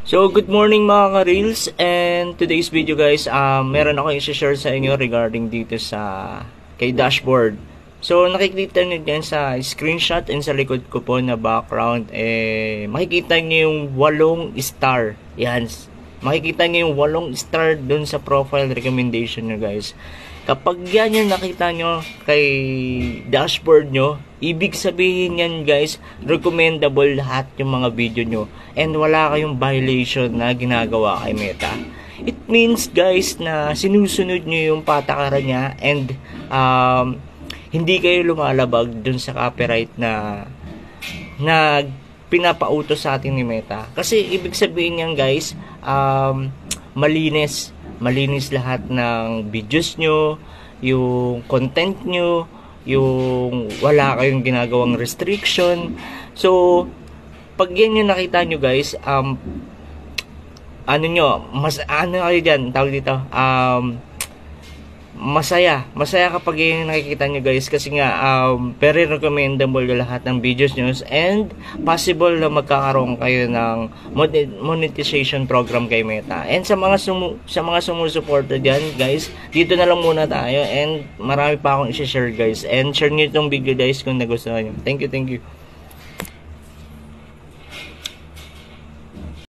So, good morning mga ka-reels, and today's video guys, meron ako i-share sa inyo regarding dito sa kay dashboard. So, nakikita nyo dyan sa screenshot and sa likod ko po na background, makikita nyo yung 8 star. Yan, makikita nyo yung 8 star dun sa profile recommendation nyo guys. Kapag yan yung nakita nyo kay dashboard nyo, ibig sabihin yan guys, recommendable lahat yung mga video nyo. And wala kayong violation na ginagawa kay Meta. It means guys na sinusunod nyo yung patakaran niya and hindi kayo lumalabag dun sa copyright na pinapautos sa atin ni Meta. Kasi ibig sabihin yan guys, malinis lahat ng videos nyo, yung content nyo, yung wala kayong ginagawang restriction. So, pag yan yung nakita nyo guys, kayo dyan, tawag dito, masaya kapag yun nakikita nyo guys, kasi nga very recommendable lahat ng videos nyo and possible na magkakaroon kayo ng monetization program kay Meta. And sa mga sumusuporta dyan guys, dito na lang muna tayo and marami pa akong i-share guys, and share nyo itong video guys kung nagustuhan nyo. Thank you.